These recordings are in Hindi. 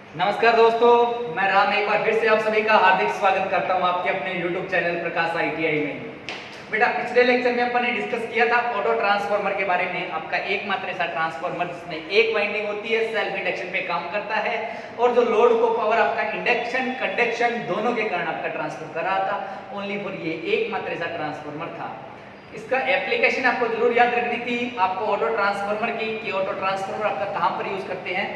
नमस्कार दोस्तों, मैं राम एक बार फिर से आप सभी का हार्दिक स्वागत करता हूं आपके अपने YouTube चैनल प्रकाश ITI में। बेटा पिछले लेक्चर में अपन ने डिस्कस किया था ऑटो ट्रांसफार्मर के बारे में। आपका एकमात्र ऐसा ट्रांसफार्मर जिसमें एक वाइंडिंग होती है, सेल्फ इंडक्शन पे काम करता है और जो लोड को पावर आपका इंडक्शन कंडक्शन दोनों के कारण आपका ट्रांसफर कर रहा था। ओनली फॉर ये एकमात्र ऐसा ट्रांसफार्मर था। इसका एप्लीकेशन आपको जरूर याद रखनी थी आपको ऑटो ट्रांसफार्मर की कि ऑटो ट्रांसफार्मर आपका कहाँ पर यूज करते हैं।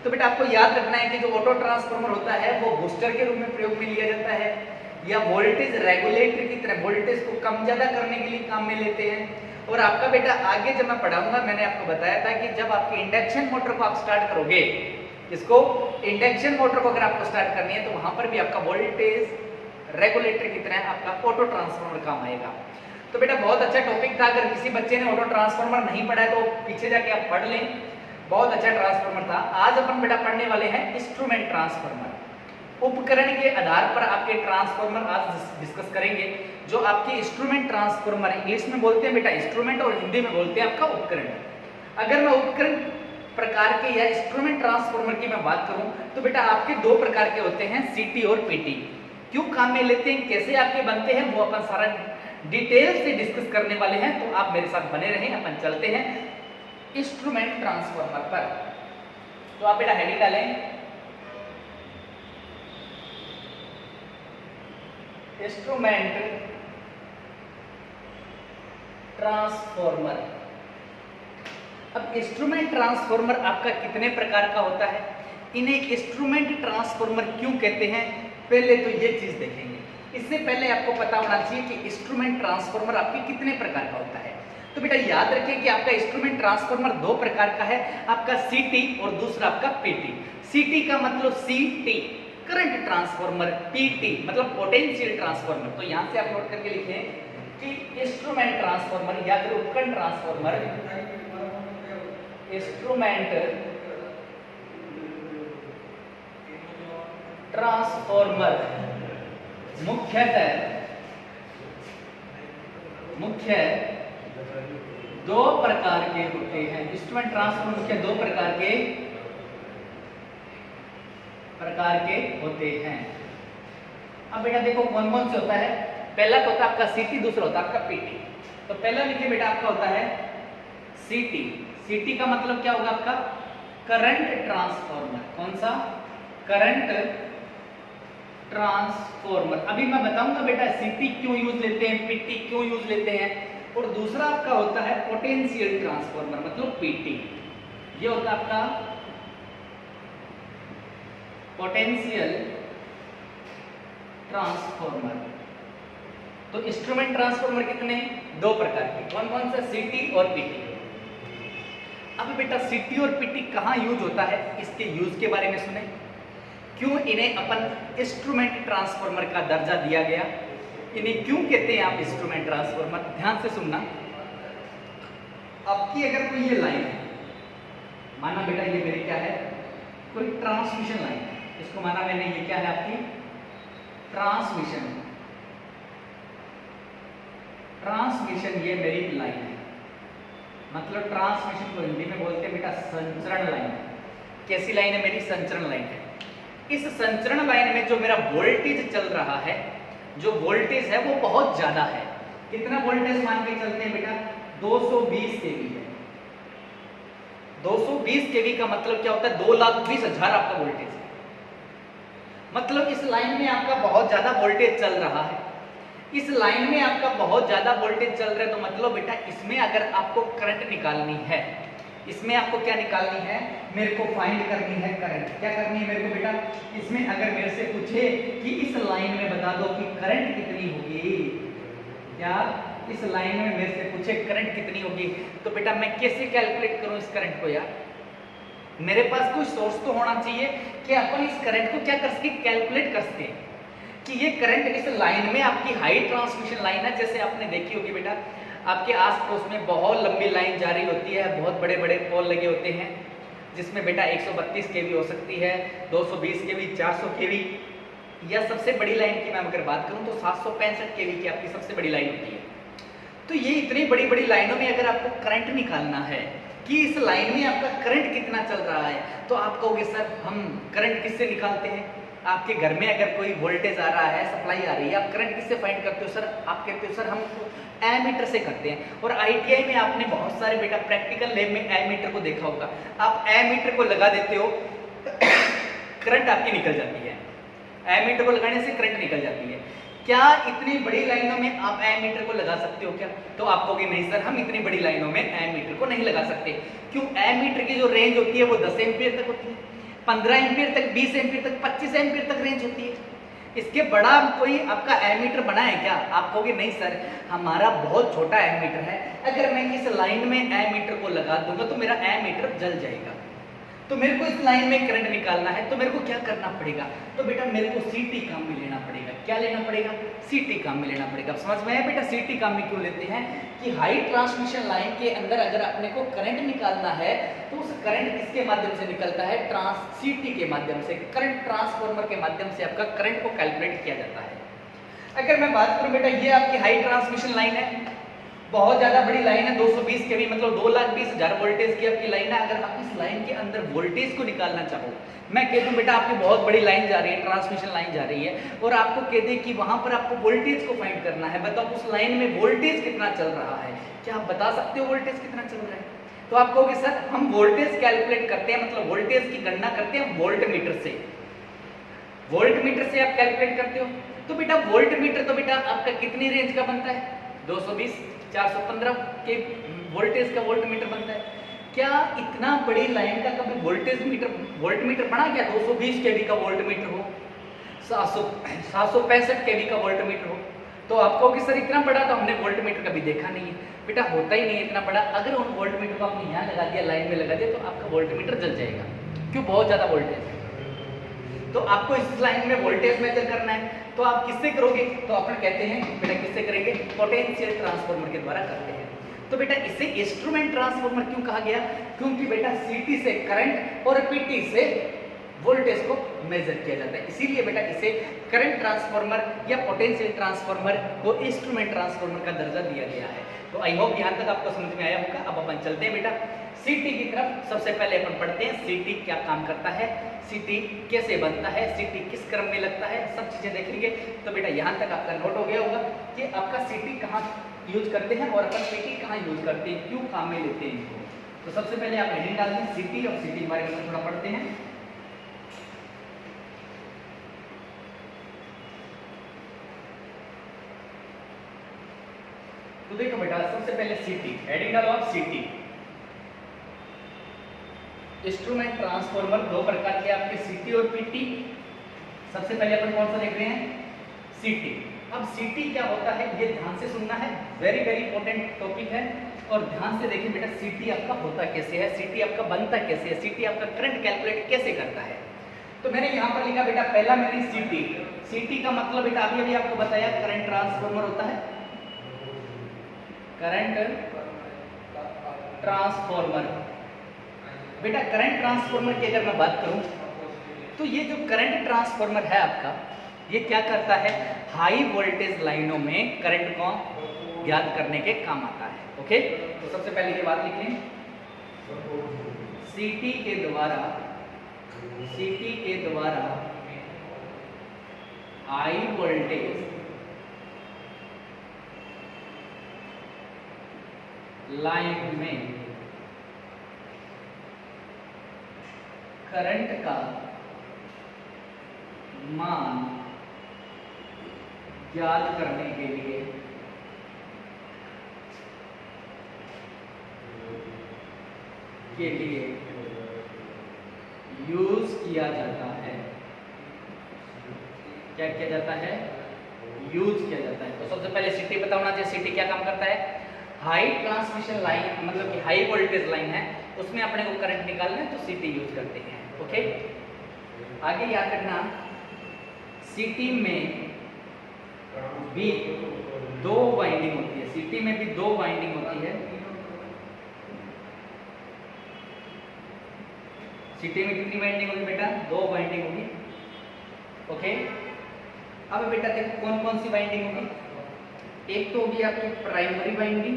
तो बेटा आपको याद रखना है कि जो ऑटो ट्रांसफार्मर होता है वो बूस्टर के रूप में प्रयोग में लिया जाता है या वोल्टेज रेगुलेटर की तरह वोल्टेज को कम ज्यादा करने के लिए काम में लेते हैं। और आपका बेटा आगे जब मैं पढ़ाऊंगा, मैंने आपको बताया था कि जब आपके इंडक्शन मोटर को आप स्टार्ट करोगे, इसको इंडक्शन मोटर को अगर आपको स्टार्ट करनी है तो वहां पर भी आपका वोल्टेज रेगुलेटर की तरह आपका ऑटो ट्रांसफार्मर काम आएगा। तो बेटा बहुत अच्छा टॉपिक था। अगर किसी बच्चे ने ऑटो ट्रांसफार्मर नहीं पढ़ा है तो पीछे जाके आप पढ़ लें, बहुत अच्छा ट्रांसफार्मर था। आज अपन बेटा पढ़ने वाले हैं इंस्ट्रूमेंट ट्रांसफार्मर। उपकरण के आधार पर आपके ट्रांसफार्मर आज डिस्कस करेंगे। जो आपके इंस्ट्रूमेंट ट्रांसफार्मर इंग्लिश में बोलते हैं बेटा इंस्ट्रूमेंट और हिंदी में बोलते हैं आपका उपकरण। अगर मैं उपकरण प्रकार के या इंस्ट्रूमेंट ट्रांसफार्मर की मैं बात करूं तो बेटा आपके दो प्रकार के होते हैं, सीटी और पीटी। क्यों काम में लेते हैं, कैसे आपके बनते हैं, वो अपन सारा डिटेल से डिस्कस करने वाले हैं। तो आप मेरे साथ बने रहें, अपन चलते हैं इंस्ट्रूमेंट ट्रांसफार्मर पर। तो आप बेटा हेडिंग डालें इंस्ट्रूमेंट ट्रांसफार्मर। अब इंस्ट्रूमेंट ट्रांसफार्मर आपका कितने प्रकार का होता है, इन्हें इंस्ट्रूमेंट ट्रांसफार्मर क्यों कहते हैं, पहले तो ये चीज देखेंगे। इससे पहले आपको पता होना चाहिए कि इंस्ट्रूमेंट ट्रांसफार्मर आपके कितने प्रकार का होता है। तो बेटा याद रखिए कि आपका इंस्ट्रूमेंट ट्रांसफार्मर दो प्रकार का है, आपका सीटी और दूसरा आपका पीटी। सीटी का मतलब सीटी करंट ट्रांसफार्मर, पीटी मतलब पोटेंशियल ट्रांसफार्मर। तो यहां से आप नोट करके लिखें कि इंस्ट्रूमेंट ट्रांसफार्मर या फिर उपकरण ट्रांसफार्मर, इंस्ट्रूमेंट ट्रांसफार्मर मुख्य दो प्रकार के होते हैं। इंस्ट्रूमेंट ट्रांसफार्मर मुख्य दो प्रकार के होते हैं। अब बेटा देखो कौन कौन से होता है। पहला तो होता है आपका सीटी, दूसरा होता है आपका पीटी। तो पहला लिखिए बेटा आपका होता है सीटी। सीटी का मतलब क्या होगा आपका करंट ट्रांसफार्मर। कौन सा, करंट ट्रांसफार्मर। अभी मैं बताऊंगा बेटा सीटी क्यों यूज लेते हैं, पीटी क्यों यूज लेते हैं। और दूसरा आपका होता है पोटेंशियल ट्रांसफार्मर मतलब पीटी। ये होता है आपका पोटेंशियल ट्रांसफार्मर। तो इंस्ट्रूमेंट ट्रांसफार्मर कितने, दो प्रकार के, कौन कौन सा, सीटी और पीटी। अब बेटा सीटी और पीटी कहां यूज होता है, इसके यूज के बारे में सुने। क्यों इन्हें अपन इंस्ट्रूमेंट ट्रांसफार्मर का दर्जा दिया गया, इन्हें क्यों कहते हैं आप इंस्ट्रूमेंट ट्रांसफार्मर। ध्यान से सुनना। आपकी अगर कोई ये लाइन है, माना बेटा ये मेरी क्या है, कोई ट्रांसमिशन लाइन है, इसको माना मैंने ये क्या है आपकी ट्रांसमिशन ये मेरी लाइन है। मतलब ट्रांसमिशन को हिंदी में बोलते हैं बेटा संचरण लाइन। कैसी लाइन है मेरी, संचरण लाइन है। इस संचरण लाइन में जो मेरा वोल्टेज चल रहा है, जो वोल्टेज है वो बहुत ज्यादा है। कितना वोल्टेज मान के चलते हैं बेटा, 220 केवी है। 220 केवी का मतलब क्या होता है, 2,20,000 आपका वोल्टेज है। मतलब इस लाइन में आपका बहुत ज्यादा वोल्टेज चल रहा है। इस लाइन में आपका बहुत ज्यादा वोल्टेज चल रहा है तो मतलब बेटा इसमें अगर आपको करंट निकालनी है, इसमें आपको क्या निकालनी है, मेरे को फाइंड करनी है करंट। क्या करनी है मेरे को बेटा, इसमें अगर मेरे से पूछे कि इस लाइन में बता दो कि करंट कितनी होगी, क्या इस लाइन में मेरे से पूछे करंट कितनी होगी, तो बेटा मैं कैसे कैलकुलेट करूं इस करंट को। यार मेरे पास कोई सोर्स तो होना चाहिए कि अपन इस करंट को क्या कर सके, कैलकुलेट कर सके कि ये करंट इस लाइन में आपकी हाई ट्रांसमिशन लाइन है। जैसे आपने देखी होगी बेटा आपके आस पड़ोस में बहुत लंबी लाइन जारी होती है, बहुत बड़े बड़े पोल लगे होते हैं जिसमें बेटा 132 केवी हो सकती है, 220 केवी, 400 केवी, या सबसे बड़ी लाइन की मैं अगर बात करूं तो 765 केवी की आपकी सबसे बड़ी लाइन होती है। तो ये इतनी बड़ी बड़ी लाइनों में अगर आपको करंट निकालना है कि इस लाइन में आपका करंट कितना चल रहा है, तो आप कहोगे सर हम करंट किससे निकालते हैं? आपके घर में अगर कोई वोल्टेज आ रहा है, सप्लाई आ रही है, आप करंट किससे फाइंड करते हो? सर आप कहते हो सर हम एमीटर से करते हैं। और आईटीआई में आपने बहुत सारे बेटा प्रैक्टिकल लैब में एमीटर को देखा होगा। आप एमीटर को लगा देते हो करंट आपकी निकल जाती है। एमीटर को लगाने से करंट निकल जाती है। क्या इतनी बड़ी लाइनों में आप एमीटर को लगा सकते हो क्या? तो आप कहोगे नहीं सर हम इतनी बड़ी लाइनों में एमीटर को नहीं लगा सकते। क्यों? एमीटर की जो रेंज होती है वो 10 एम्पीयर तक होती है, 15 एम्पीयर तक, 20 एम्पीयर तक, 25 एम्पीयर तक रेंज होती है। इसके बड़ा कोई आपका एमीटर बना है क्या? आप कहोगे नहीं सर हमारा बहुत छोटा एमीटर है, अगर मैं इस लाइन में एमीटर को लगा दूंगा तो मेरा एमीटर जल जाएगा। तो मेरे को इस लाइन में करंट निकालना है, तो मेरे को क्या करना पड़ेगा? तो बेटा मेरे को सीटी काम में लेना पड़ेगा। क्या लेना पड़ेगा? सीटी काम में लेना पड़ेगा। अब समझ में आया बेटा सीटी काम में क्यों लेते हैं? कि हाई ट्रांसमिशन लाइन के अंदर अगर अपने को करंट निकालना है तो उस करंट किसके माध्यम से निकलता है? सीटी के माध्यम से, करंट ट्रांसफार्मर के माध्यम से आपका करंट को कैलकुलेट किया जाता है। अगर मैं बात करूं बेटा ये आपकी हाई ट्रांसमिशन लाइन है, बहुत ज्यादा बड़ी लाइन है, 220 केवी मतलब 2,20,000 वोल्टेज की आपकी लाइन है। अगर आप इस लाइन के अंदर वोल्टेज को निकालना चाहो, मैं कह दूं बेटा आपकी बहुत बड़ी लाइन जा रही है, ट्रांसमिशन लाइन जा रही है, और आपको कह दे कि वहां पर आपको वोल्टेज को फाइंड करना है, बताओ उस लाइन में वोल्टेज कितना चल रहा है? क्या आप बता सकते हो वोल्टेज कितना चल रहा है? तो आप कहोगे सर हम वोल्टेज कैलकुलेट करते हैं, मतलब वोल्टेज की गणना करते हैं वोल्ट मीटर से। वोल्ट मीटर से आप कैलकुलेट करते हो, तो बेटा वोल्ट मीटर तो बेटा आपका कितनी रेंज का बनता है? 220, 415 के वोल्टेज का वोल्ट मीटर बनता है। क्या इतना बड़ी लाइन का कभी वोल्टेज मीटर, वोल्ट मीटर बना क्या? 220 केवी का वोल्ट मीटर हो, 765 केवी का वोल्ट मीटर हो, तो आप कहोगे सर इतना बड़ा तो हमने वोल्ट मीटर कभी देखा नहीं है। बेटा होता ही नहीं है इतना बड़ा। अगर उन वोल्ट मीटर को आपने यहाँ लगा दिया, लाइन में लगा दिया, तो आपका वोल्ट मीटर जल जाएगा। क्यों? बहुत ज्यादा वोल्टेज है। तो आपको इस लाइन में वोल्टेज मेजर करना है, तो आप किससे करोगे? तो अपन कहते हैं बेटा किससे करेंगे? पोटेंशियल ट्रांसफार्मर के द्वारा करते हैं। तो बेटा इसे इंस्ट्रूमेंट ट्रांसफार्मर क्यों कहा गया? क्योंकि बेटा सीटी से करंट और पीटी से वोल्टेज को मेजर किया जाता है, इसीलिए बेटा इसे करंट ट्रांसफार्मर या पोटेंशियल ट्रांसफार्मर को इंस्ट्रूमेंट ट्रांसफार्मर का दर्जा दिया गया है। तो आई होप यहाँ तक आपको समझ में आया होगा। अब अपन चलते हैं बेटा सीटी की तरफ। सबसे पहले अपन पढ़ते हैं सीटी क्या काम करता है, सीटी कैसे बनता है, सीटी किस क्रम में लगता है, सब चीजें देखेंगे। तो बेटा यहाँ तक आपका नोट हो गया होगा कि आपका सीटी कहाँ यूज करते हैं और अपन पीटी कहाँ यूज करते हैं, क्यों काम में लेते हैं इनको। तो सबसे पहले आप हेडिंग डाल दें सीटी, और सीटी के बारे में थोड़ा पढ़ते हैं। तो देखो बेटा सबसे पहले सीटी, हेडिंग डालो आप सीटी। इंस्ट्रूमेंट ट्रांसफार्मर दो प्रकार के आपके सीटी और पीटी। सबसे पहले अपन कौन सा देख रहे हैं? सीटी। अब सीटी क्या होता है ये ध्यान से सुनना है, वेरी वेरी इंपॉर्टेंट टॉपिक है। और ध्यान से देखिए बेटा सीटी आपका होता कैसे है, सीटी आपका बनता कैसे है, सीटी आपका करंट कैलकुलेट कैसे करता है। तो मैंने यहाँ पर लिखा बेटा पहला मैंने सीटी। सीटी का मतलब बेटा अभी अभी आपको बताया करंट ट्रांसफार्मर होता है, करंट ट्रांसफार्मर। बेटा करंट ट्रांसफार्मर की अगर मैं बात करूं तो ये जो करंट ट्रांसफार्मर है आपका, ये क्या करता है? हाई वोल्टेज लाइनों में करंट को ज्ञात करने के काम आता है। ओके, तो सबसे पहले ये बात लिख लें, सीटी के द्वारा हाई वोल्टेज लाइन में करंट का मान ज्ञात करने के लिए यूज किया जाता है। क्या किया जाता है? यूज किया जाता है। तो सबसे पहले सीटी पता होना चाहिए, सीटी क्या काम करता है? हाई ट्रांसमिशन लाइन मतलब कि हाई वोल्टेज लाइन है, उसमें अपने को करंट निकालना है तो सीटी यूज करते हैं। ओके, आगे याद रखना सीटी में भी दो वाइंडिंग होती है, सीटी में भी दो वाइंडिंग होती है। सीटी में कितनी वाइंडिंग होगी बेटा? दो वाइंडिंग होगी। ओके, अब बेटा देखो कौन कौन सी वाइंडिंग होगी। एक तो होगी आपकी प्राइमरी वाइंडिंग,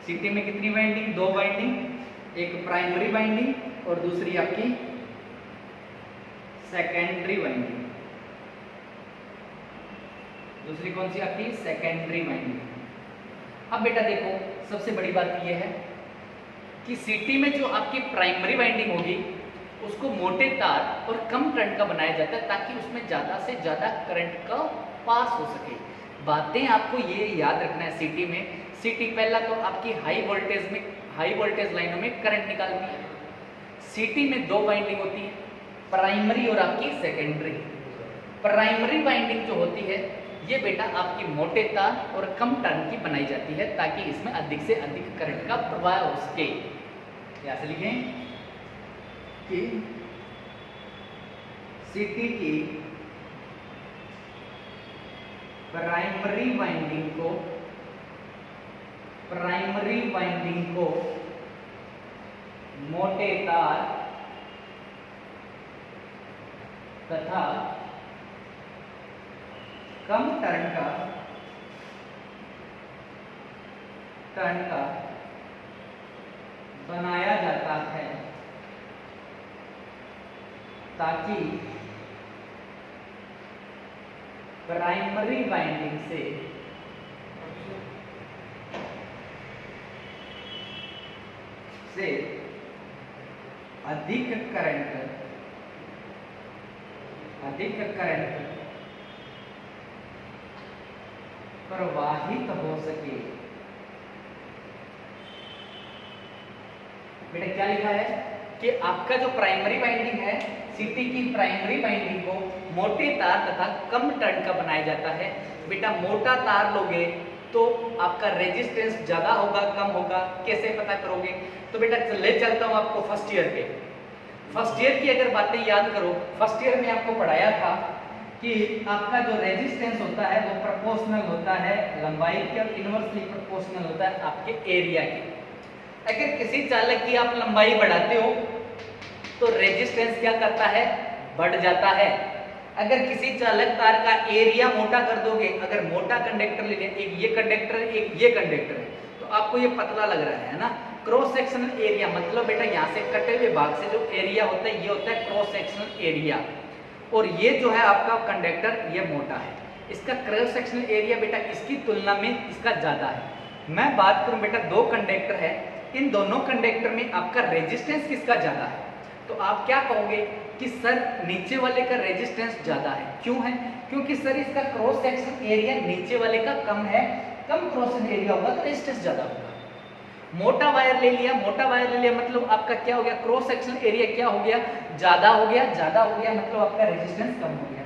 सिटी में कितनी वाइंडिंग, 2 वाइंडिंग, एक प्राइमरी वाइंडिंग और दूसरी आपकी सेकेंडरी वाइंडिंग। दूसरी कौन सी आपकी, सेकेंडरी वाइंडिंग। अब बेटा देखो सबसे बड़ी बात यह है कि सिटी में जो आपकी प्राइमरी वाइंडिंग होगी उसको मोटे तार और कम करंट का बनाया जाता है ताकि उसमें ज़्यादा से ज़्यादा करंट का पास हो सके। बातें आपको ये याद रखना है सिटी में। सिटी पहला तो आपकी हाई वोल्टेज लाइनों में करंट निकालती है। सिटी में 2 वाइंडिंग होती है, प्राइमरी और आपकी सेकेंडरी। प्राइमरी वाइंडिंग जो होती है ये बेटा आपकी मोटे तार और कम टर्न की बनाई जाती है ताकि इसमें अधिक से अधिक करंट का प्रवाह हो सके। क्या से लिखें कि सिटी की प्राइमरी वाइंडिंग को मोटे तार तथा कम टर्न का बनाया जाता है ताकि प्राइमरी वाइंडिंग से अधिक करंट प्रवाहित हो सके। बेटा क्या लिखा है कि आपका जो प्राइमरी वाइंडिंग है, सिटी की प्राइमरी वाइंडिंग को मोटे तार तथा कम टर्न का बनाया जाता है। बेटा मोटा तार लोगे तो आपका रेजिस्टेंस ज्यादा होगा कम होगा, कैसे पता करोगे? तो बेटा ले चलता हूं आपको फर्स्ट ईयर पे। फर्स्ट ईयर की अगर बातें याद करो, फर्स्ट ईयर में आपको पढ़ाया था कि आपका जो रेजिस्टेंस होता है वो प्रोपोर्शनल होता है लंबाई के और इनवर्सली प्रोपोर्शनल होता है आपके एरिया के। अगर किसी चालक की आप लंबाई बढ़ाते हो तो रेजिस्टेंस क्या करता है, बढ़ जाता है। अगर किसी चालक तार का एरिया मोटा कर दोगे, अगर मोटा कंडक्टर ले लें, एक ये कंडक्टर है एक ये कंडक्टर है, तो आपको ये पतला लग रहा है ना। क्रॉस सेक्शनल एरिया मतलब बेटा यहाँ से कटे हुए भाग से जो एरिया होता है ये होता है क्रॉस सेक्शनल एरिया। और ये जो है आपका कंडक्टर ये मोटा है, इसका क्रॉस सेक्शनल एरिया बेटा इसकी तुलना में इसका ज्यादा है। मैं बात करूं बेटा 2 कंडक्टर है, इन दोनों कंडक्टर में आपका रेजिस्टेंस किसका ज्यादा है? तो आप क्या कहोगे कि सर नीचे वाले का रेजिस्टेंस ज्यादा है। क्यों है? क्योंकि सर इसका क्रॉस सेक्शन एरिया नीचे वाले का कम है, कम क्रॉस सेक्शन एरिया होगा तो रेजिस्टेंस ज्यादा होगा। मोटा वायर ले लिया, मोटा वायर ले लिया मतलब आपका क्या हो गया, क्रॉस सेक्शन एरिया क्या हो गया, ज्यादा हो गया, ज्यादा हो गया मतलब आपका रेजिस्टेंस कम हो गया।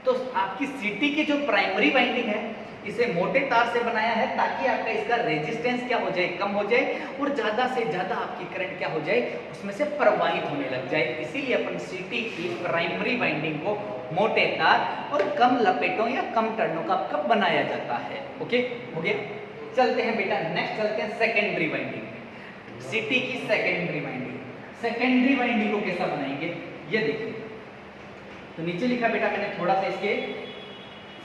तो आपकी सिटी की जो प्राइमरी वाइंडिंग है इसे मोटे तार से बनाया है ताकि आपका इसका रेजिस्टेंस क्या हो जाए, कम हो जाए और ज्यादा से ज्यादा आपकी करंट क्या हो जाए, उसमें से प्रवाहित होने लग जाए। इसीलिए अपन सिटी की प्राइमरी वाइंडिंग को मोटे तार और कम लपेटों या कम टर्नों का कब बनाया जाता है। ओके हो गया। चलते हैं बेटा नेक्स्ट, चलते हैं सेकेंडरी वाइंडिंग। सिटी की सेकेंडरी वाइंडिंग, सेकेंडरी वाइंडिंग को कैसा बनाएंगे ये देखिए। तो नीचे लिखा बेटा मैंने थोड़ा सा इसके,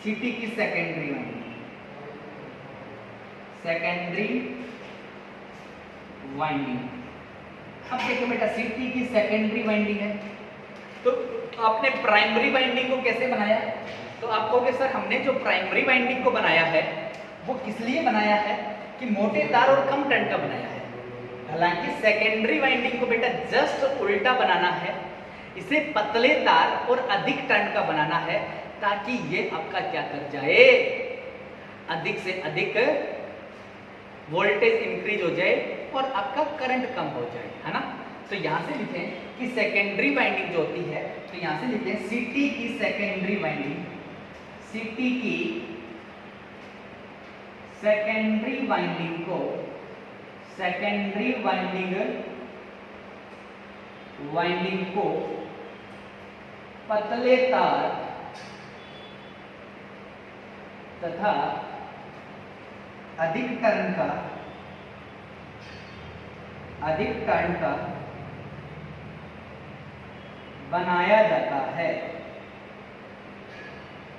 सिटी की सेकेंडरी वाइंडिंग, सेकेंडरी वाइंडिंग। अब देखो बेटा सिटी की सेकेंडरी वाइंडिंग है तो आपने प्राइमरी वाइंडिंग को कैसे बनाया? तो आप कहोगे सर हमने जो प्राइमरी वाइंडिंग को बनाया है वो किस लिए बनाया है कि मोटे तार और कम टर्न का बनाया है। हालांकि सेकेंडरी वाइंडिंग को बेटा जस्ट उल्टा बनाना है, इसे पतले तार और अधिक टर्न का बनाना है ताकि ये आपका क्या कर जाए, अधिक से अधिक वोल्टेज इंक्रीज हो जाए और आपका करंट कम हो जाए, है ना। तो यहां से लिखें कि सेकेंडरी वाइंडिंग जो होती है, तो यहां से लिखें सिटी की सेकेंडरी वाइंडिंग, सिटी की सेकेंडरी वाइंडिंग को, सेकेंडरी वाइंडिंग को पतले तार तथा अधिक टर्न का बनाया जाता है।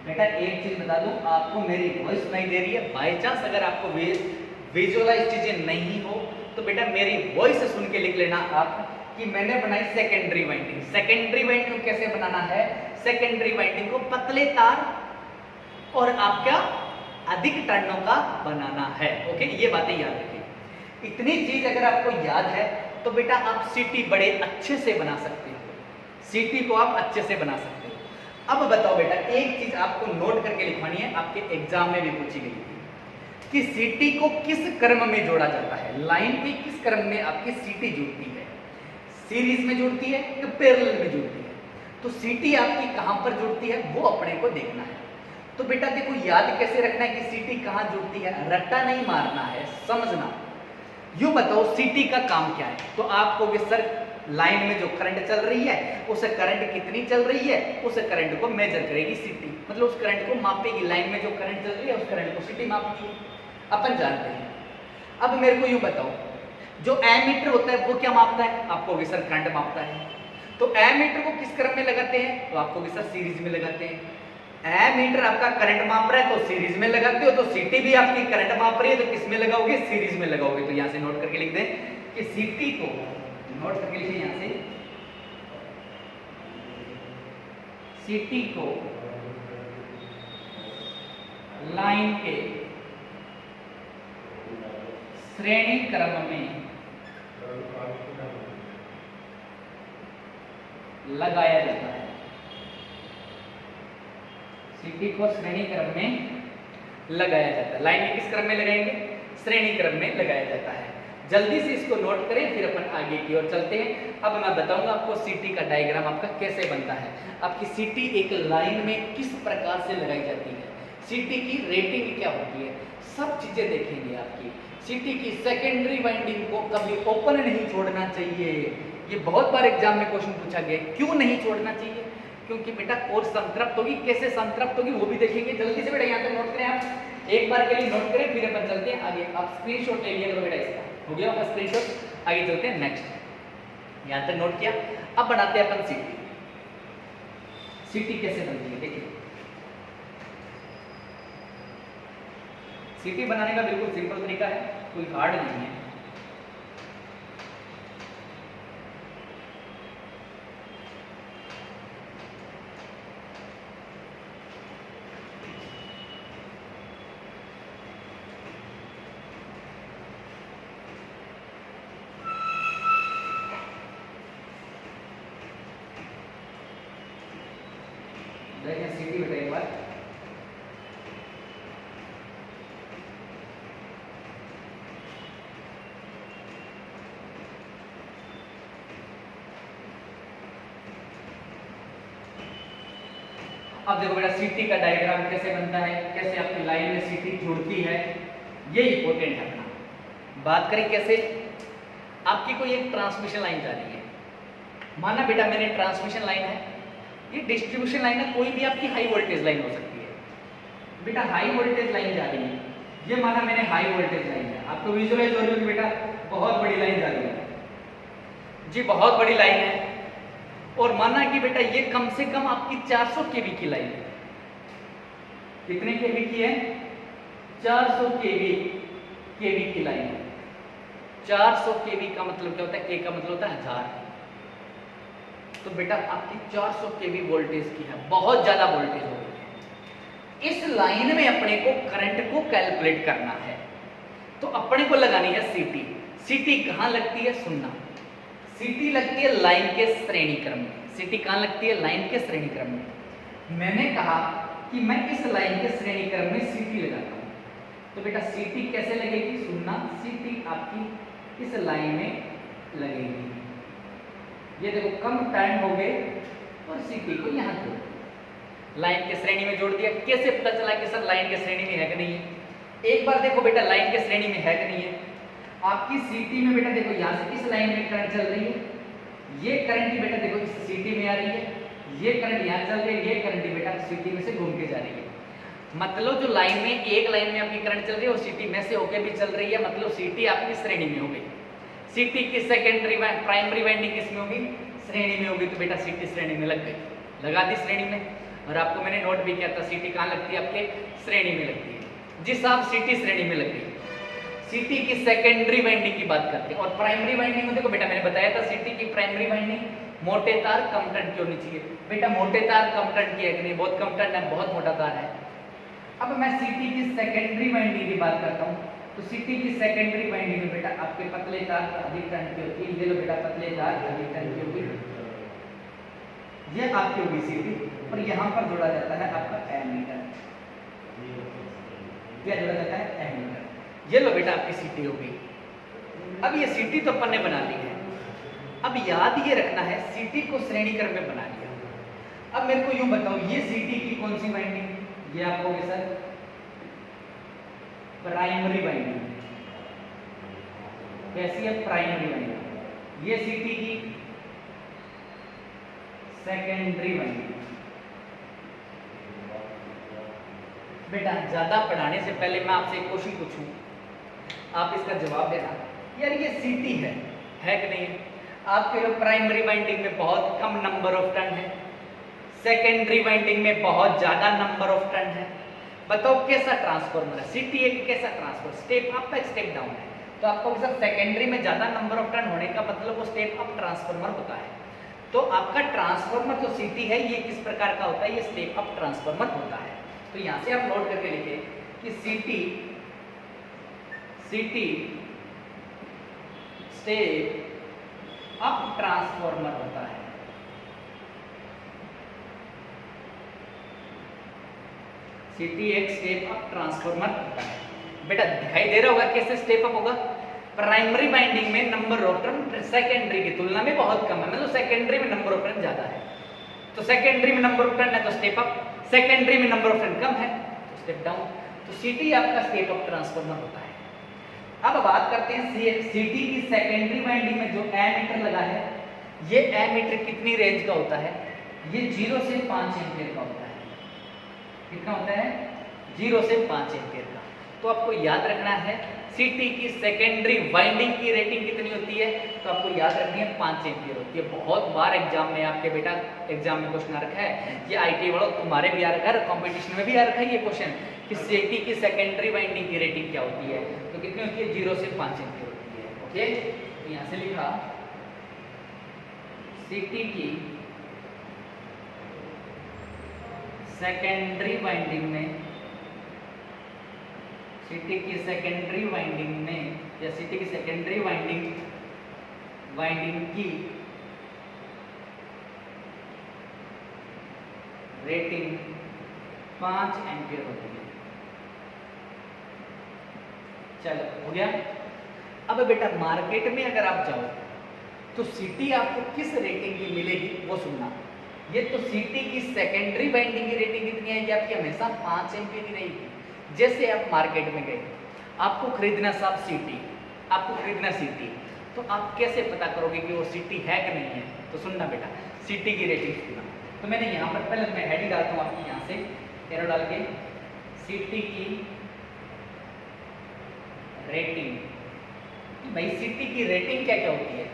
बेटा एक चीज बता दूं आपको, मेरी वॉइस सुनाई दे रही है, बाय चांस अगर आपको विजुअलाइज चीजें नहीं हो तो बेटा मेरी वॉइस सुन के लिख लेना आप कि मैंने बनाई सेकेंडरी वाइंडिंग। सेकेंडरी वाइंडिंग को कैसे बनाना है? सेकेंडरी वाइंडिंग को पतले तार और आपका अधिक टर्नों का बनाना है। ओके, ये बातें याद रखिए। इतनी चीज अगर आपको याद है तो बेटा आप सीटी बड़े अच्छे से बना सकते हो, सीटी को आप अच्छे से बना सकते हो। अब बताओ बेटा, एक चीज आपको नोट करके लिखवानी है, आपके एग्जाम में भी पूछी गई थी कि सीटी को किस क्रम में जोड़ा जाता है। लाइन के किस क्रम में आपकी सीटी जुड़ती है? सीरीज में जुड़ती है या पैरेलल में जुड़ती है? तो सीटी आपकी कहां पर जुड़ती है वो अपने को देखना है। तो बेटा देखो, याद कैसे रखना है कि सीटी कहां जुड़ती है? रट्टा नहीं मारना है, समझना। यूं बताओ सीटी का काम क्या है? तो आपको कि सर लाइन में जो करंट चल रही है उस करंट कितनी चल रही है, उस करंट को मेजर करेगी सीटी, मतलब उस करंट को मापेगी। लाइन में जो करंट चल रही है उस करंट को सीटी मापेगी, अपन जानते हैं। अब मेरे को यूं बताओ, जो एमीटर होता है वो क्या मापता है? आपको कि सर करंट मापता है। तो एमीटर को किस क्रम में लगाते हैं? तो आपको कि सर सीरीज में लगाते हैं। एमीटर आपका करंट माप रहा है तो सीरीज में लगाते हो, तो सीटी भी आपकी करंट माप रही है तो किस में लगाओगे? सीरीज में लगाओगे। तो यहां से नोट करके लिख दें कि सीटी को, नोट करके लिखिए यहां से, सीटी को लाइन के श्रेणी क्रम में लगाया जाता है। सीटी को श्रेणी क्रम में लगाया जाता है। लाइन के किस क्रम में लगाएंगे? श्रेणी क्रम में लगाया जाता है। जल्दी से इसको नोट करें, फिर अपन आगे की ओर चलते हैं। अब मैं बताऊंगा आपको सीटी का डायग्राम आपका कैसे बनता है। आपकी सीटी एक लाइन में किस प्रकार से लगाई जाती है, सीटी की रेटिंग क्या होती है, सब चीजें देखेंगे आपकी। सीटी की सेकेंडरी वाइंडिंग को कभी ओपन नहीं छोड़ना चाहिए। ये बहुत बार एग्जाम में क्वेश्चन पूछा गया, क्यों नहीं छोड़ना चाहिए? क्योंकि बेटा कोर संतृप्त होगी। कैसे संतृप्त होगी वो भी देखेंगे। जल्दी से बेटा यहाँ तक नोट करें, आप एक बार के लिए नोट करें, फिर अपन चलते हैं आगे। आप स्क्रीनशॉट ले लिया करो बेटा, इसका हो गया आपका स्क्रीनशॉट। आगे चलते हैं नेक्स्ट। यहाँ तक नोट किया। अब बनाते हैं अपन सीटी। सीटी कैसे बनती है देखिए। सीटी बनाने का बिल्कुल सिंपल तरीका है, कोई हार्ड नहीं है। देखिए सीटी बेटा एक बार, अब देखो बेटा सीटी का डायग्राम कैसे बनता है, कैसे आपकी लाइन में सीटी जुड़ती है, ये इंपॉर्टेंट है अपना। बात करें कैसे, आपकी कोई एक ट्रांसमिशन लाइन जा रही है। माना बेटा मैंने ट्रांसमिशन लाइन है, ये डिस्ट्रीब्यूशन लाइन है, कोई भी आपकी हाई वोल्टेज लाइन हो सकती है। बेटा हाई वोल्टेज लाइन जा रही है, ये माना मैंने हाई वोल्टेज लाइन है। आपको विजुअलाइज हो रही है बेटा, बहुत बड़ी लाइन जा रही है जी, बहुत बड़ी लाइन है। और माना कि बेटा ये कम से कम आपकी 400 केवी की लाइन है। कितने केवी की है? 400 केवी की लाइन है। 400 केवी का मतलब क्या होता है? के का मतलब होता है 1000। तो बेटा आपकी 400 केवी वोल्टेज की है, बहुत ज्यादा वोल्टेज हो गई है। इस लाइन में अपने को करंट को कैलकुलेट करना है, तो अपने को लगानी है सीटी। सीटी कहां लगती है? सुनना, सीटी लगती है लाइन के श्रेणी क्रम में। सीटी कहां लगती है? लाइन के श्रेणी क्रम में। मैंने कहा कि मैं इस लाइन के श्रेणी क्रम में सीटी लगाता हूं, तो बेटा सीटी कैसे लगेगी? सुनना, सीटी आपकी इस लाइन में लगेगी। ये देखो कम टाइम हो गए और सीटी को यहां जोड़, लाइन के श्रेणी में जोड़ दिया। कैसे पता चला कि सर लाइन के श्रेणी में है कि नहीं है? एक बार देखो बेटा लाइन के श्रेणी में है कि नहीं है। आपकी सीटी में बेटा देखो यहाँ से इस लाइन में करंट चल रही है, ये करंट ही बेटा देखो इस सीटी में आ रही है, ये करंट यहाँ चल रही है, ये करंट ही बेटा सीटी में से घूम के जा रही है। मतलब जो लाइन में, एक लाइन में आपकी करंट चल रही है वो सीटी में से होके भी चल रही है, मतलब सीटी आपकी श्रेणी में हो गई। सीटी की सेकेंडरी प्राइमरी वाइंडिंग किसमें होगी? श्रेणी में होगी। तो बेटा सीटी श्रेणी में लग गई, लगा दी श्रेणी में। और आपको मैंने नोट भी किया था सीटी कहाँ लगती है? आपके श्रेणी में लगती है। जिस आप सीटी श्रेणी में लग गई, सीटी की सेकेंडरी वाइंडिंग की बात करते हैं। और प्राइमरी वाइंडिंग में देखो बेटा मैंने बताया था सीटी की प्राइमरी वाइंडिंग मोटे तार कम टर्न की होनी चाहिए। बेटा मोटे तार कम टर्न की है कि नहीं, बहुत कम टर्न है, बहुत मोटा तार है। अब मैं सीटी की सेकेंडरी वाइंडिंग की बात करता हूँ। तो सीटी की सेकेंडरी वाइंडिंग में बेटा आपके पतले तार अधिक टर्न की होती है। ये लो बेटा पतले तार अधिक टर्न की होगी, ये आपकी होगी सीटी। और यहाँ पर जोड़ा जाता है आपका एमीटर, क्या जोड़ा जाता है एमीटर। ये लो बेटा आपकी सीटी होगी। अब ये सीटी तो अपन ने बना ली है, अब याद ये रखना है सीटी को श्रेणी क्रम में बना लिया। अब मेरे को यूं बताओ ये सीटी की कौन सी वाइंडिंग, ये आप कहोगे सर प्राइमरी वाइंडिंग। कैसी है प्राइमरी वाइंडिंग। ये सीटी की सेकेंडरी वाइंडिंग। बेटा ज्यादा पढ़ाने से पहले मैं आपसे एक क्वेश्चन पूछूं, आप इसका जवाब देना। यार ये सीटी है कि नहीं। आपके लोग प्राइमरी वाइंडिंग में बहुत कम नंबर ऑफ टर्न है, सेकेंडरी वाइंडिंग में बहुत ज्यादा नंबर ऑफ टर्न है। बताओ कैसा ट्रांसफॉर्मर है। सीटी एक कैसा ट्रांसफॉर्मर, स्टेप अप है स्टेप डाउन है। तो आपको सर सेकेंडरी में ज्यादा नंबर ऑफ टर्न होने का मतलब वो स्टेप अप ट्रांसफॉर्मर होता है। तो आपका ट्रांसफॉर्मर जो सीटी है ये किस प्रकार का होता है, ये स्टेप अप ट्रांसफॉर्मर होता है। तो यहां से आप नोट करके लिखे कि सीटी स्टेप अप ट्रांसफॉर्मर होता है। सीटी एक स्टेप अप ट्रांसफॉर्मर होता है। बेटा दिखाई दे रहा होगा कैसे स्टेप अप होगा। प्राइमरी वाइंडिंग में नंबर ऑफ टर्न सेकेंडरी की तुलना में बहुत कम है, मतलब सेकेंडरी में नंबर ऑफ टर्न ज्यादा है। तो सेकेंडरी में नंबर ऑफ टर्न है तो स्टेप अप, सेकेंडरी में नंबर ऑफ टर्न कम है तो स्टेप डाउन। तो सीटी आपका स्टेप अप ट्रांसफॉर्मर होता है। अब बात करते हैं सीटी की सेकेंडरी वाइंडिंग में जो एमीटर लगा है, ये एमीटर कितनी रेंज का होता है, ये 0 से 5 एम्पीयर का होता है। कितना होता है, 0 से 5 एम्पीयर का। तो आपको याद रखना है सीटी की सेकेंडरी वाइंडिंग की रेटिंग कितनी होती है, तो आपको याद रखनी है 5 एम्पीयर होती है। बहुत बार एग्जाम में आपके बेटा एग्जाम में क्वेश्चन आ रखा है, ये आईटी वालों तुम्हारे भी आ रखा है, कॉम्पिटिशन में भी आ रखा है ये क्वेश्चन कि सीटी की सेकेंडरी वाइंडिंग की रेटिंग क्या होती है। तो कितनी होती है, 0 से 5 एम्पीयर होती है। ओके, तो यहाँ से लिखा सीटी की सेकेंडरी वाइंडिंग में, सीटी की सेकेंडरी वाइंडिंग में या सीटी की सेकेंडरी वाइंडिंग की रेटिंग 5 एम्पीयर होती है। चलो हो गया। अब बेटा मार्केट में अगर आप जाओ तो सीटी आपको किस रेटिंग की मिलेगी वो सुनना। ये तो सीटी की सेकेंडरी वाइंडिंग की रेटिंग कितनी आएगी आपकी, हमेशा 5 एम्पीयर की रहेगी। जैसे आप मार्केट में गए, आपको खरीदना साहब सीटी, आपको खरीदना सीटी, तो आप कैसे पता करोगे कि वो सीटी है कि नहीं है। तो सुनना बेटा, सीटी की रेटिंग सुनना। तो मैंने यहाँ पर पहले मैं हेडिंग डालता हूँ आपकी, यहाँ से एरो डाल के सीटी की रेटिंग। भाई सीटी की रेटिंग क्या क्या होती है,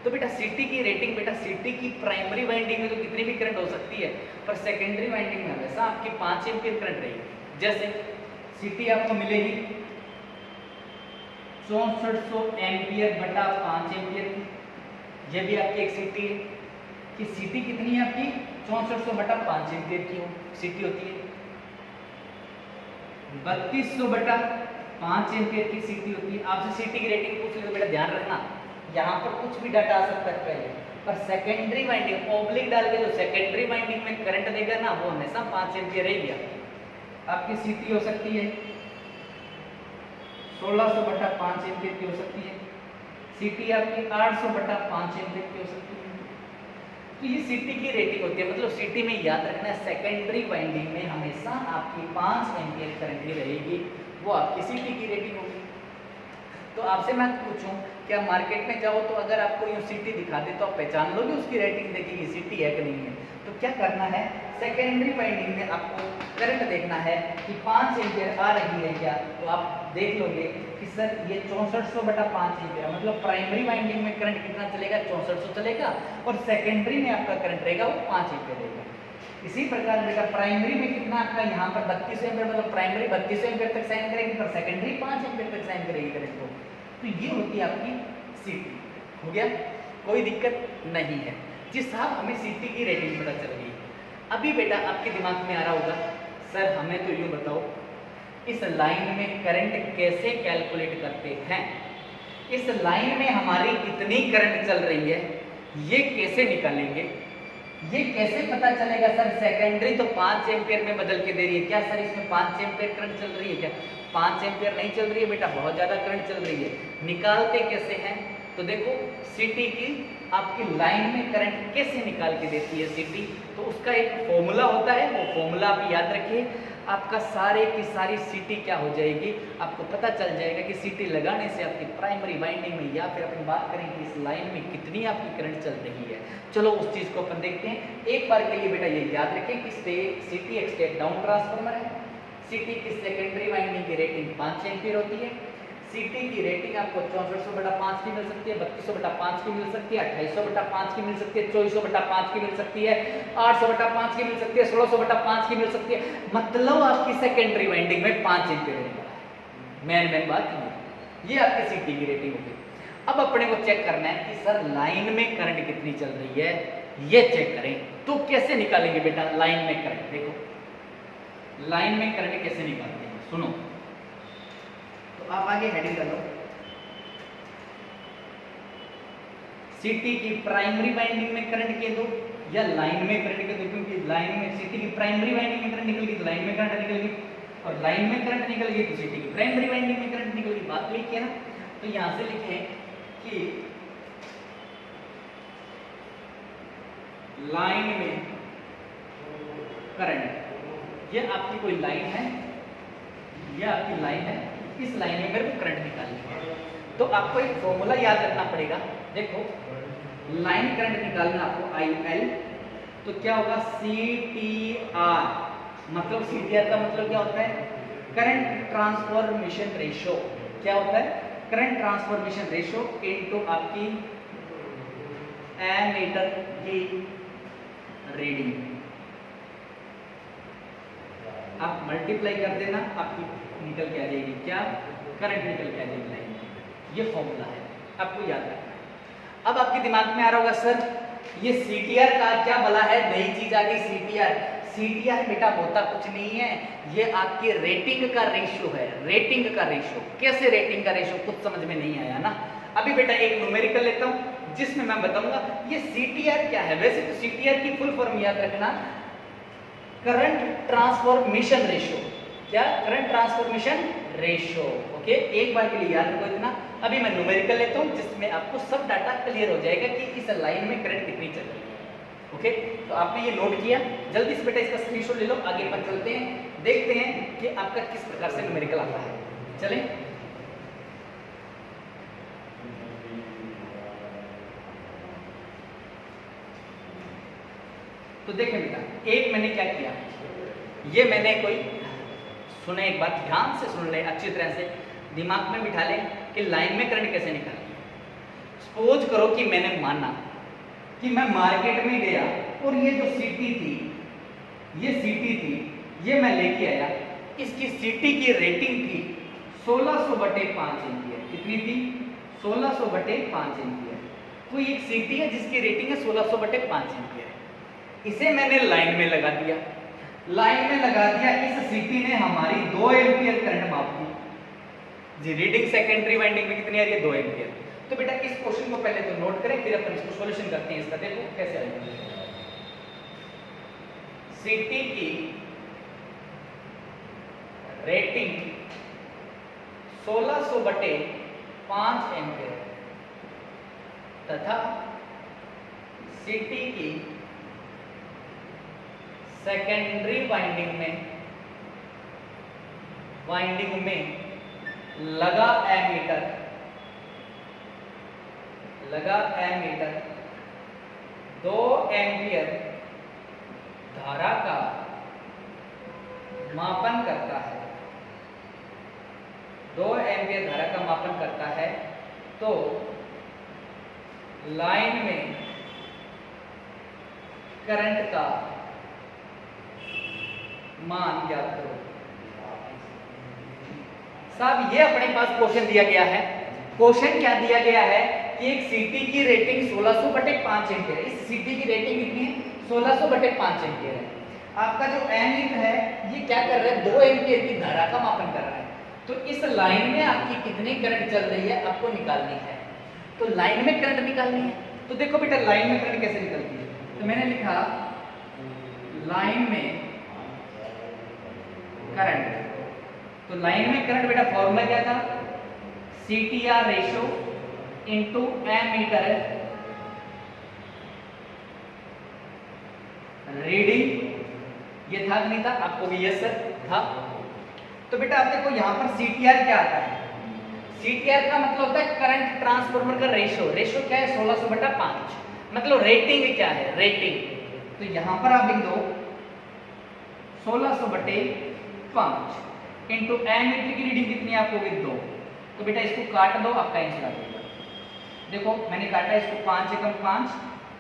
तो बेटा सीटी की रेटिंग, बेटा सीटी की प्राइमरी वाइंडिंग में तो कितनी भी करंट हो सकती है, पर सेकेंडरी वाइंडिंग में हमेशा आपकी 5 एम्पीयर करंट रहेगी। जैसे सीटी आपको मिलेगी 6400 एम्पीयर बटा 5 एम्पीयर की, यह भी आपकी एक सीटी है कि सीटी कितनी है आपकी 6400 बटा 5 एम्पीयर की सीटी होती है। 3200 बटा 5 एम्पीयर की सीटी होती है। आपसे सीटी की रेटिंग पूछ ले तो बेटा ध्यान रखना, यहाँ पर कुछ भी डाटा आ सकता है पहले, पर सेकेंडरी वाइंडिंग ओब्लिक डाल के जो सेकेंडरी वाइंडिंग में करंट देगा ना वो हमेशा 5 एम्पीयर रहेगी। आपकी सीटी हो सकती है 1600 बटा 5 एम्पीयर की हो सकती है, सीटी आपकी 800 बटा 5 एम्पीयर की हो सकती है। तो ये सीटी की रेटिंग होती है। मतलब सीटी में याद रखना है सेकेंडरी वाइंडिंग में हमेशा आपकी 5 एम्पीयर करंट ही रहेगी, वो आपकी सीटी की रेटिंग होगी। तो आपसे मैं पूछूं, क्या मार्केट में जाओ तो अगर आपको यूँ सीटी दिखा दे तो आप पहचान लोगे उसकी रेटिंग देखेगी सीटी है कि नहीं है। तो क्या करना है, सेकेंडरी वाइंडिंग में आपको करंट देखना है कि 5 एम्पीयर आ रही है क्या, तो आप देख लोगे कि सर ये 6400 बटा 5 एम्पीयर, मतलब प्राइमरी वाइंडिंग में करंट कितना चलेगा 6400 चलेगा, और सेकेंडरी में आपका करंट रहेगा वो 5 एम्पीयर रहेगा। इसी प्रकार बेटा प्राइमरी में कितना आपका यहाँ पर 32 एम्पीयर, मतलब प्राइमरी 32 एम्पीयर तक साइन करेगी, पर सेकेंडरी 5 एम्पीयर तक साइन करेगी करंट को। तो ये होती है आपकी सीटी। हो गया, कोई दिक्कत नहीं है जी साहब, हमें सीटी की रेटिंग पता चल गई। अभी बेटा आपके दिमाग में आ रहा होगा सर हमें तो यूँ बताओ इस लाइन में करंट कैसे कैलकुलेट करते हैं, इस लाइन में हमारी कितनी करंट चल रही है ये कैसे निकालेंगे, ये कैसे पता चलेगा सर। सेकेंडरी तो 5 एम्पीयर में बदल के दे रही है, क्या सर इसमें 5 एम्पीयर करंट चल रही है क्या? 5 एम्पीयर नहीं चल रही है बेटा, बहुत ज़्यादा करंट चल रही है। निकालते कैसे हैं, तो देखो सीटी की आपकी लाइन में करंट कैसे निकाल के देती है सीटी, तो उसका एक फॉर्मूला होता है, वो फॉर्मूला आप याद रखिए। आपका सारे की सारी सीटी क्या हो जाएगी, आपको पता चल जाएगा कि सीटी लगाने से आपकी प्राइमरी वाइंडिंग में, या फिर अपन बात करें कि इस लाइन में कितनी आपकी करंट चल रही है। चलो उस चीज़ को अपन देखते हैं। एक बार के लिए बेटा ये याद रखें कि सीटी एक स्टेप डाउन ट्रांसफार्मर है। सीटी की सेकेंडरी वाइंडिंग की रेटिंग 5 एम्पीयर होती है। सीटी की रेटिंग आपको 64/5 की मिल सकती है, 32/5 की मिल सकती है, 2800/5 की मिल सकती है, 2400/5 की मिल सकती है, 800/5 की मिल सकती है, 1600/5 की मिल सकती है। मतलब आपकी सेकेंडरी वाइंडिंग में 5 एम्पीयर है। मेन बात ये आपकी सीटी की रेटिंग होगी। अब अपने को चेक करना है कि सर लाइन में करंट कितनी चल रही है, ये चेक करें। तो कैसे निकालेंगे बेटा लाइन में करंट? देखो लाइन में करंट कैसे निकालते हैं, सुनो। तो आप आगे हेडिंग कर लो, सीटी की प्राइमरी वाइंडिंग में करंट के दो या लाइन में करंट के दो, क्योंकि लाइन में सीटी की प्राइमरी वाइंडिंग में करंट निकल गई तो लाइन में करंट निकल गई, और लाइन में करंट निकल गई तो सीटी की प्राइमरी वाइंडिंग में करंट निकल गई। बात लिखिए ना, तो यहां से लिखे कि लाइन में करंट, ये आपकी कोई लाइन है, ये आपकी लाइन है, इस लाइन में मेरे को करंट निकालनी है। तो आपको एक फॉर्मूला याद रखना पड़ेगा। देखो लाइन करंट निकालना आपको IL, तो क्या होगा CTR, मतलब CTR का मतलब क्या होता है, करंट ट्रांसफॉर्मेशन रेशियो। क्या होता है, करंट ट्रांसफॉर्मेशन रेशियो इनटू आपकी एमीटर की रीडिंग। आप मल्टीप्लाई कर देना, आपकी निकल के आ जाएगी क्या, करंट निकल के आ जाएगी लाइन में। ये फॉर्मूला है, आपको याद रखना है। अब आपके दिमाग में आ रहा होगा सर ये CTR का क्या भला है, नई चीज आ गई CTR। CTR बेटा होता कुछ नहीं है, ये आपकी रेटिंग का रेशियो है, रेटिंग का रेशियो। कैसे रेटिंग का रेशियो, कुछ समझ में नहीं आया ना। अभी बेटा एक न्यूमेरिकल लेता हूं जिसमें मैं बताऊंगा ये CTR क्या है। वैसे तो CTR की फुल फॉर्म याद रखना, करंट ट्रांसफॉर्मेशन रेशियो। क्या, करंट ट्रांसफॉर्मेशन रेशियो। ओके, एक बार के लिए याद रखो इतना। अभी मैं न्यूमेरिकल लेता हूं जिसमें आपको सब डाटा क्लियर हो जाएगा कि इस लाइन में करंट कितनी चल रही है। ओके, तो आपने ये नोट किया, जल्दी से बेटा इसका स्क्रीनशॉट ले लो। आगे अपन चलते हैं, देखते हैं कि आपका किस प्रकार से न्यूमेरिकल आता है। चलें, तो देखें बेटा, एक मैंने क्या किया, ये मैंने कोई सुने, एक बात ध्यान से सुन ले, अच्छी तरह से दिमाग में बिठा ले कि लाइन में करंट कैसे निकालनी है। सपोज करो कि मैंने माना कि मैं मार्केट में गया और ये जो सीटी थी, ये सीटी थी, ये मैं लेके आया। इसकी सीटी की रेटिंग थी 1600/5 एम्पीयर। कितनी थी, 1600/5 एम्पीयर। कोई एक सीटी है जिसकी रेटिंग है 1600/5 एम्पीयर। इसे मैंने लाइन में लगा दिया, लाइन में लगा दिया। इस सीटी ने हमारी 2 एम्पीयर करंट माप दी जी। रीडिंग सेकेंडरी वाइंडिंग में कितनी आ रही है, 2 एम्पीयर। तो बेटा इस क्वेश्चन को पहले तो नोट करें, फिर अपन इसको सॉल्यूशन करते हैं इसका। देखो कैसे आएगा। सीटी की रेटिंग 1600/5 एम्पीयर तथा सीटी की सेकेंडरी वाइंडिंग में लगा एमीटर 2 एम्पीयर धारा का मापन करता है। 2 एम्पीयर धारा का मापन करता है, तो लाइन में करंट का मान ज्ञात करो। साहब ये अपने पास क्वेश्चन दिया गया है। क्वेश्चन क्या दिया गया है कि एक सीटी की रेटिंग 1600/5 एम्पियर है। इस सीटी की रेटिंग कितनी है? 1600/5 एम्पियर है। आपका जो एमीटर है ये क्या कर रहा है? 2 एम्पियर की धारा का मापन कर रहा है। तो इस लाइन में आपकी कितनी करंट चल रही है आपको निकालनी है। तो लाइन में करंट निकालनी है। तो देखो बेटा लाइन में करंट कैसे निकलती है। तो मैंने लिखा लाइन में करंट। तो लाइन में करंट बेटा फॉर्मूला क्या था? CTR ratio into ammeter reading. ये था कि नहीं था? आपको भी यस सर था। तो बेटा आप देखो यहाँ पर CTR क्या आता है? CTR का मतलब होता है करंट ट्रांसफार्मर का रेशो। रेशो क्या है? 1600/5। मतलब रेटिंग क्या है? रेटिंग। तो यहाँ पर आप लिख दो 1600/5 इंटू एमीटर की रीडिंग कितनी है आपको? 2। तो बेटा इसको काट दो, आपका आंसर आ जाएगा। देखो मैंने काटा इसको, 5 एकम 5,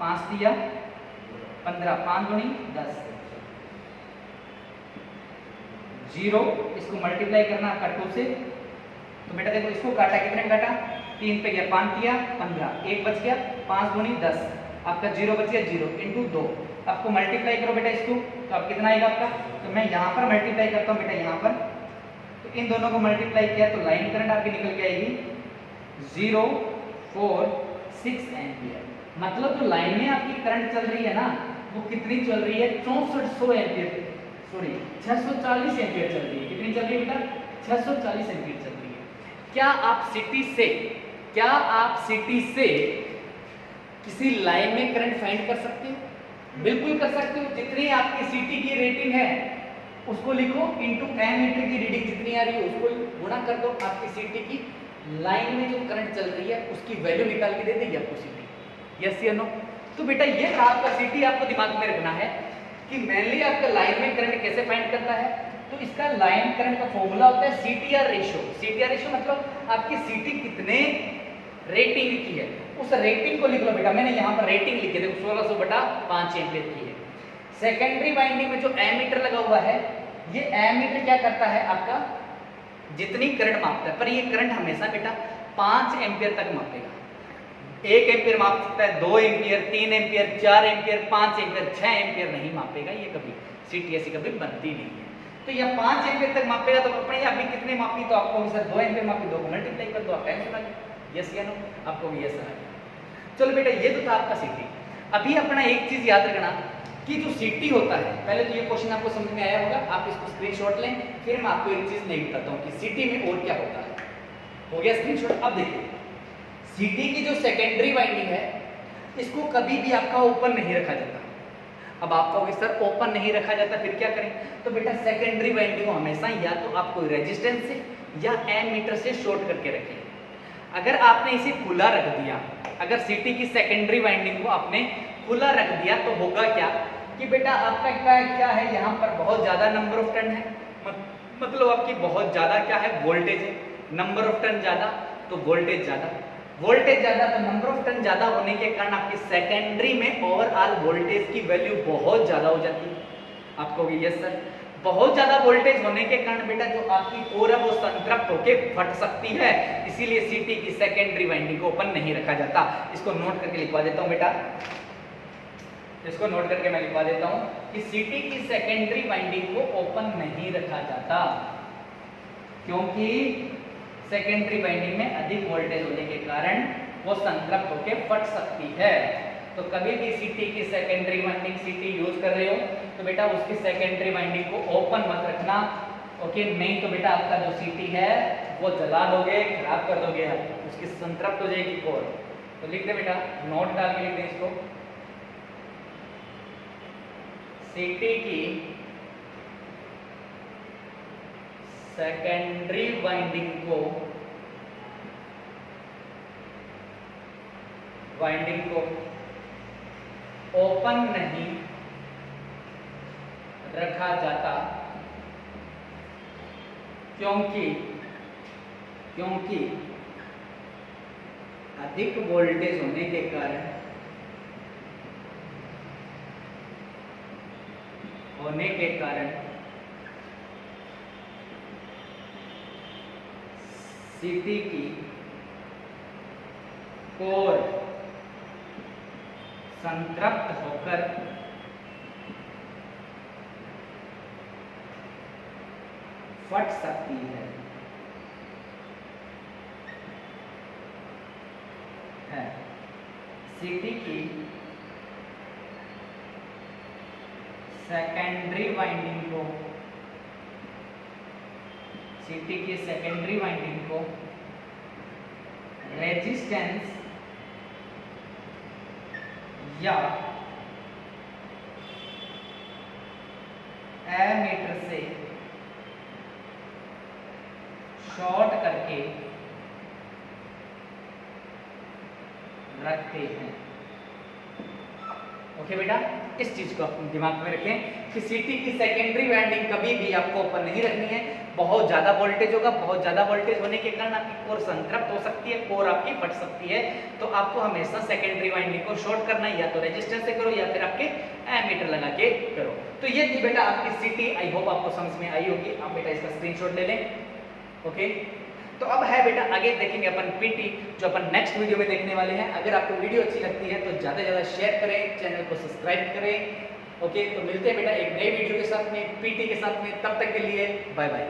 5 दिया 15, 5 दूनी 10, 0। इसको मल्टीप्लाई करना आपका 2 से। तो बेटा देखो इसको काटा, कितने में काटा? 3 पे गया, 5 दिया 15, 1 बच गया, 5 दूनी 10, आपका 0 बच गया 0 इंटू 2। आपको मल्टीप्लाई करो बेटा इसको, तो आप कितना आएगा आपका? तो मैं यहाँ पर मल्टीप्लाई करता हूँ बेटा, यहाँ पर। तो इन दोनों को मल्टीप्लाई किया तो लाइन करंट आपकी निकल के आएगी 046 एम्पियर। मतलब जो लाइन में आपकी करंट चल रही है ना वो कितनी चल रही है? 6400 एम्पियर, सॉरी 640 एम्पियर चल रही है। कितनी चल रही है बेटा? 640 एम्पियर चल रही है। क्या आप सिटी से किसी लाइन में करंट फाइंड कर सकते हो? बिल्कुल कर सकते हो। जितनी आपकी सिटी की रेटिंग है उसको लिखो इंटू एमीटर की रीडिंग जितनी आ रही है उसको गुणा कर दो। आपकी सिटी की लाइन में जो करंट चल रही है उसकी वैल्यू निकाल के दे देगी आपको सिटी। यस या नो? तो बेटा ये था आपका सिटी। आपको दिमाग में रखना है कि मेनली आपका लाइन में करंट कैसे फाइंड करता है। तो इसका लाइन करंट का फॉर्मूला होता है CTR रेशो। CTR रेशो मतलब आपकी सिटी कितने रेटिंग की है उस रेटिंग को लिख लो बेटा। मैंने यहाँ पर रेटिंग लिखी, देखो 1600/5 एम्पियर की है। सेकेंडरी वाइंडिंग में जो एमीटर लगा हुआ है, ये एमीटर क्या करता है आपका? जितनी करंट मापता है, पर ये करंट हमेशा बेटा 5 एम्पियर तक मापेगा। 1 एम्पियर माप सकता है, 2 ampere, 3 ampere, 4 ampere, 5 ampere, 6 ampere नहीं मापेगा ये कभी। सिटी ऐसी कभी बनती नहीं है। तो यह 5 एम्पियर तक मापेगा। तो अपने अभी कितने मापी? तो आपको सर 2 एम्पियर मापी, 2 को मल्टीप्लाई कर दो, आपका आंसर आ गया। यस या नो? आपको भी यस आ गया। चलो बेटा ये तो था आपका सिटी। अभी अपना एक चीज याद रखना कि जो सिटी होता है, पहले तो ये क्वेश्चन आपको समझ में आया होगा, आप इसको स्क्रीनशॉट लें, फिर मैं आपको एक चीज नहीं बताता हूँ कि सिटी में और क्या होता है। हो गया स्क्रीनशॉट? अब देखिए सिटी की जो सेकेंडरी वाइंडिंग है इसको कभी भी आपका ओपन नहीं रखा जाता। अब आप कहोगे सर ओपन नहीं रखा जाता फिर क्या करें? तो बेटा सेकेंडरी वाइंडिंग को हमेशा या तो आप कोई रेजिस्टेंस से या एमीटर से शॉर्ट करके रखें। अगर आपने इसे खुला रख दिया, अगर सिटी की सेकेंडरी वाइंडिंग को आपने खुला रख दिया तो होगा क्या कि बेटा आपका क्या है, यहाँ पर बहुत ज्यादा नंबर ऑफ टर्न है, मतलब आपकी बहुत ज्यादा क्या है वोल्टेज है। नंबर ऑफ टर्न ज्यादा तो वोल्टेज ज्यादा, वोल्टेज ज्यादा तो नंबर ऑफ टर्न ज्यादा होने के कारण आपकी सेकेंडरी में ओवरऑल वोल्टेज की वैल्यू बहुत ज्यादा हो जाती है। आपको भी यस सर? बहुत ज्यादा वोल्टेज होने के कारण बेटा जो आपकी कोर है वो संतृप्त होकर फट सकती है। इसीलिए सिटी की सेकेंडरी वाइंडिंग को ओपन नहीं रखा जाता। इसको नोट करके लिखवा देता हूं बेटा, इसको नोट करके मैं लिखवा देता हूं कि सिटी की सेकेंडरी वाइंडिंग को ओपन नहीं रखा जाता क्योंकि सेकेंडरी वाइंडिंग में अधिक वोल्टेज होने के कारण वो संतृप्त होकर फट सकती है। तो कभी भी सिटी की सेकेंडरी वाइंडिंग सिटी यूज कर रहे हो तो बेटा उसकी सेकेंडरी वाइंडिंग को ओपन मत रखना। ओके, नहीं तो बेटा आपका जो सिटी है वो जला दोगे, खराब कर दोगे, उसकी संतृप्त हो जाएगी कोर। तो लिख दे बेटा, नोट डाल के लिख दे इसको, सिटी की सेकेंडरी वाइंडिंग को ओपन नहीं रखा जाता क्योंकि अधिक वोल्टेज होने के कारण सीटी की कोर संतृप्त होकर फट सकती है। सीटी की सेकेंडरी वाइंडिंग को रेजिस्टेंस या एमीटर से शॉर्ट करके रखते हैं। ओके बेटा, इस चीज को आप दिमाग में रखें कि सीटी की सेकेंडरी वाइंडिंग कभी भी आपको ओपन नहीं रखनी है। बहुत ज्यादा वोल्टेज होगा, बहुत ज्यादा वोल्टेज होने के कारण आपकी कोर संतृप्त हो सकती है, कोर आपकी फट सकती है। तो आपको हमेशा सेकेंडरी वाइंडिंग को शॉर्ट करना है, या तो रेजिस्टेंस से करो या फिर आपके एमीटर लगा के करो। तो ये थी बेटा आपकी सीटी। आई होप आपको समझ में आई होगी। आप बेटा इसका स्क्रीनशॉट ले लें। ओके, तो अब है बेटा आगे देखेंगे अपन पीटी, जो अपन नेक्स्ट वीडियो में देखने वाले हैं। अगर आपको वीडियो अच्छी लगती है तो ज़्यादा से ज़्यादा शेयर करें, चैनल को सब्सक्राइब करें। ओके, तो मिलते हैं बेटा एक नई वीडियो के साथ में, पीटी के साथ में। तब तक के लिए बाय बाय।